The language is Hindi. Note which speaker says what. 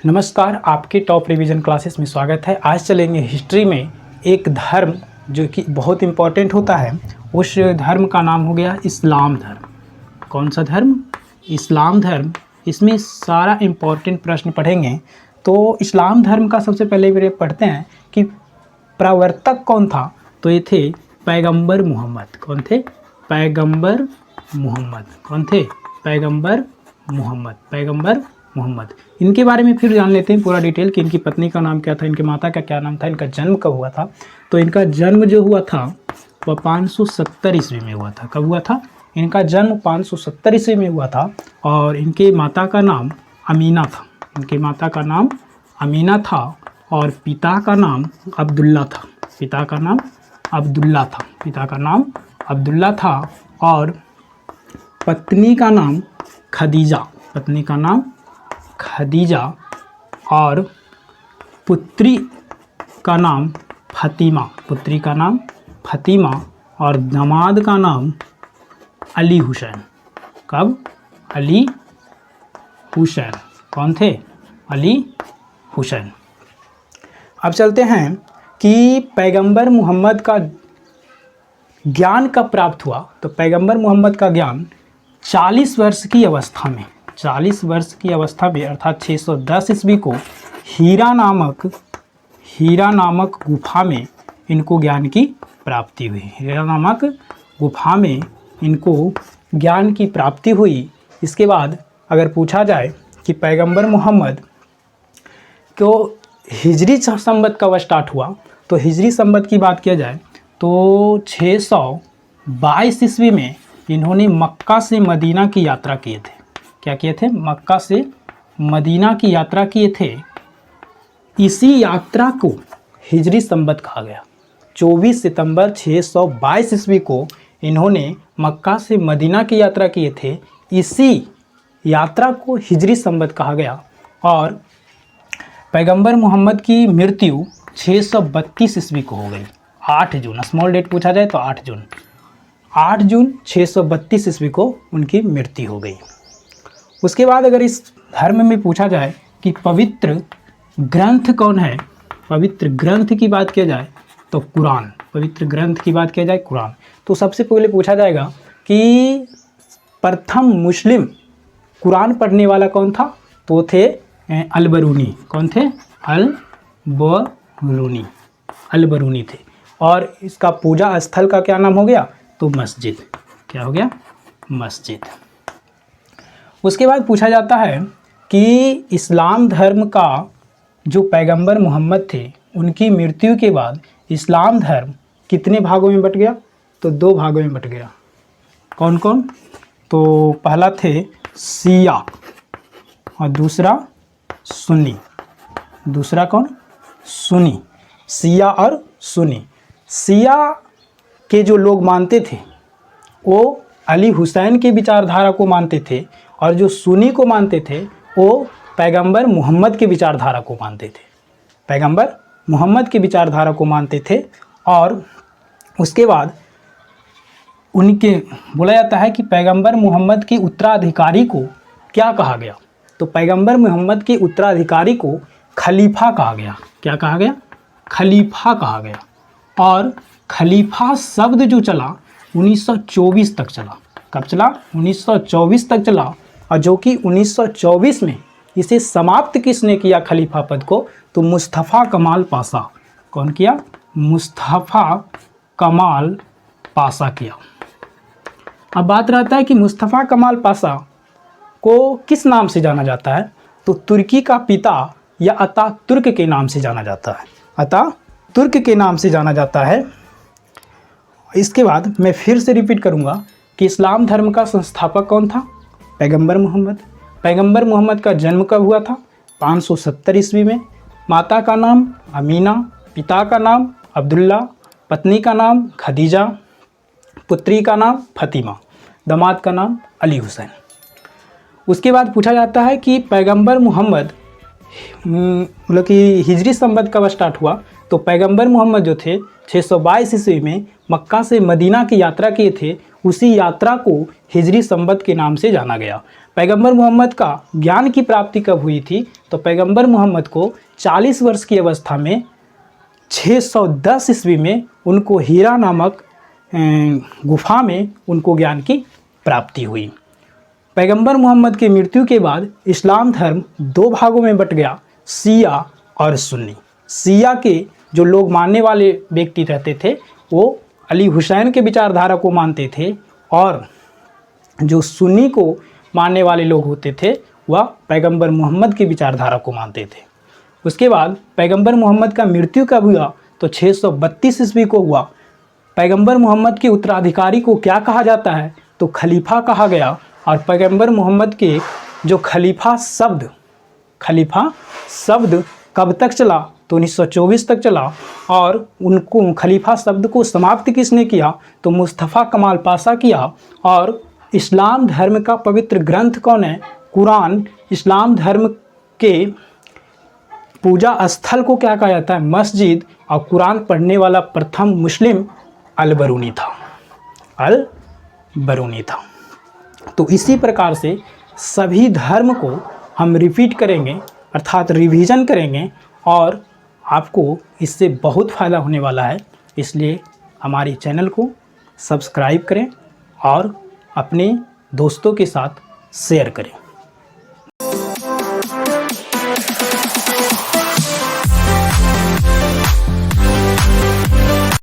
Speaker 1: नमस्कार, आपके टॉप रिवीजन क्लासेस में स्वागत है। आज चलेंगे हिस्ट्री में एक धर्म जो कि बहुत इम्पोर्टेंट होता है। उस धर्म का नाम हो गया इस्लाम धर्म। कौन सा धर्म? इस्लाम धर्म। इसमें सारा इम्पोर्टेंट प्रश्न पढ़ेंगे। तो इस्लाम धर्म का सबसे पहले पढ़ते हैं कि प्रवर्तक कौन था। तो ये थे पैगंबर मोहम्मद। कौन थे? पैगंबर मोहम्मद। कौन थे? पैगंबर मोहम्मद। पैगंबर मोहम्मद। इनके बारे में फिर जान लेते हैं पूरा डिटेल कि इनकी पत्नी का नाम क्या था, इनके माता का क्या नाम था, इनका जन्म कब हुआ था। तो इनका जन्म जो हुआ था वह 570 ईस्वी में हुआ था। कब हुआ था? इनका जन्म 570 ईस्वी में हुआ था। और इनके माता का नाम अमीना था। इनके माता का नाम अमीना था और पिता का नाम अब्दुल्ला था। पिता का नाम अब्दुल्ला था। पिता का नाम अब्दुल्ला था और पत्नी का नाम खदीजा। पत्नी का नाम खदीजा और पुत्री का नाम फतीमा। पुत्री का नाम फतीमा और दामाद का नाम अली हुसैन। कब? अली हुसैन। कौन थे? अली हुसैन। अब चलते हैं कि पैगंबर मोहम्मद का ज्ञान कब प्राप्त हुआ। तो पैगंबर मोहम्मद का ज्ञान 40 वर्ष की अवस्था में, 40 वर्ष की अवस्था में अर्थात 610 ईस्वी को हीरा नामक गुफा में इनको ज्ञान की प्राप्ति हुई। हीरा नामक गुफा में इनको ज्ञान की प्राप्ति हुई। इसके बाद अगर पूछा जाए कि पैगंबर मोहम्मद को हिजरी संवत कब स्टार्ट हुआ, तो हिजरी संवत की बात किया जाए तो 622 ईस्वी में इन्होंने मक्का से मदीना की यात्रा किए थे। क्या किए थे? मक्का से मदीना की यात्रा किए थे। इसी यात्रा को हिजरी संवत कहा गया। 24 सितंबर 622 ईस्वी को इन्होंने मक्का से मदीना की यात्रा किए थे। इसी यात्रा को हिजरी संवत कहा गया। और पैगंबर मोहम्मद की मृत्यु 632 ईस्वी को हो गई। 8 जून, स्मॉल डेट पूछा जाए तो 8 जून 632 ईस्वी को उनकी मृत्यु हो गई। उसके बाद अगर इस धर्म में पूछा जाए कि पवित्र ग्रंथ कौन है, पवित्र ग्रंथ की बात किया जाए तो कुरान। पवित्र ग्रंथ की बात किया जाए कुरान, तो सबसे पहले पूछा जाएगा कि प्रथम मुस्लिम कुरान पढ़ने वाला कौन था। तो थे अल-बरूनी। कौन थे? अल-बरूनी थे। और इसका पूजा स्थल का क्या नाम हो गया? तो मस्जिद। क्या हो गया? मस्जिद। उसके बाद पूछा जाता है कि इस्लाम धर्म का जो पैगंबर मोहम्मद थे उनकी मृत्यु के बाद इस्लाम धर्म कितने भागों में बट गया? तो 2 भागों में बट गया। कौन कौन? तो पहला थे शिया और दूसरा सुन्नी। दूसरा कौन? सुन्नी। शिया और सुन्नी। शिया के जो लोग मानते थे वो अली हुसैन के विचारधारा को मानते थे और जो सुन्नी को मानते थे वो पैगंबर मोहम्मद के विचारधारा को मानते थे। पैगंबर मोहम्मद के विचारधारा को मानते थे। और उसके बाद उनके बोला जाता है कि पैगंबर मोहम्मद के उत्तराधिकारी को क्या कहा गया? तो पैगंबर मोहम्मद के उत्तराधिकारी को खलीफा कहा गया। क्या कहा गया? खलीफा कहा गया। और खलीफा शब्द जो चला 1924 तक चला। कब चला? 1924 तक चला। और जो कि 1924 में इसे समाप्त किसने किया खलीफा पद को? तो मुस्तफ़ा कमाल पाशा। कौन किया? मुस्तफ़ा कमाल पाशा किया। अब बात रहता है कि मुस्तफ़ा कमाल पाशा को किस नाम से जाना जाता है? तो तुर्की का पिता या अतातुर्क के नाम से जाना जाता है। अतातुर्क के नाम से जाना जाता है। इसके बाद मैं फिर से रिपीट करूंगा कि इस्लाम धर्म का संस्थापक कौन था? पैगंबर मोहम्मद। पैगंबर मोहम्मद का जन्म कब हुआ था? 570 ईस्वी में। माता का नाम अमीना, पिता का नाम अब्दुल्ला, पत्नी का नाम खदीजा, पुत्री का नाम फतीमा, दामाद का नाम अली हुसैन। उसके बाद पूछा जाता है कि पैगंबर मोहम्मद मतलब कि हिजरी संवत कब स्टार्ट हुआ। तो पैगंबर मोहम्मद जो थे 622 ईस्वी में मक्का से मदीना की यात्रा किए थे। उसी यात्रा को हिजरी संवत के नाम से जाना गया। पैगंबर मोहम्मद का ज्ञान की प्राप्ति कब हुई थी? तो पैगंबर मोहम्मद को 40 वर्ष की अवस्था में 610 ईस्वी में उनको हीरा नामक गुफा में उनको ज्ञान की प्राप्ति हुई। पैगंबर मोहम्मद की मृत्यु के बाद इस्लाम धर्म दो भागों में बट गया, शिया और सुन्नी। शिया के जो लोग मानने वाले व्यक्ति रहते थे वो अली हुसैन के विचारधारा को मानते थे, और जो सुन्नी को मानने वाले लोग होते थे वह पैगंबर मोहम्मद की विचारधारा को मानते थे। उसके बाद पैगंबर मोहम्मद का मृत्यु कब हुआ? तो 632 ईस्वी को हुआ। पैगंबर मोहम्मद के उत्तराधिकारी को क्या कहा जाता है? तो खलीफा कहा गया। और पैगंबर मोहम्मद के जो खलीफा शब्द कब तक चला? तो 1924 तक चला। और उनको खलीफा शब्द को समाप्त किसने किया? तो मुस्तफ़ा कमाल पाशा किया। और इस्लाम धर्म का पवित्र ग्रंथ कौन है? कुरान। इस्लाम धर्म के पूजा स्थल को क्या कहा जाता है? मस्जिद। और कुरान पढ़ने वाला प्रथम मुस्लिम अल-बरूनी था। तो इसी प्रकार से सभी धर्म को हम रिपीट करेंगे, अर्थात रिवीजन करेंगे, और आपको इससे बहुत फ़ायदा होने वाला है। इसलिए हमारे चैनल को सब्सक्राइब करें और अपने दोस्तों के साथ शेयर करें।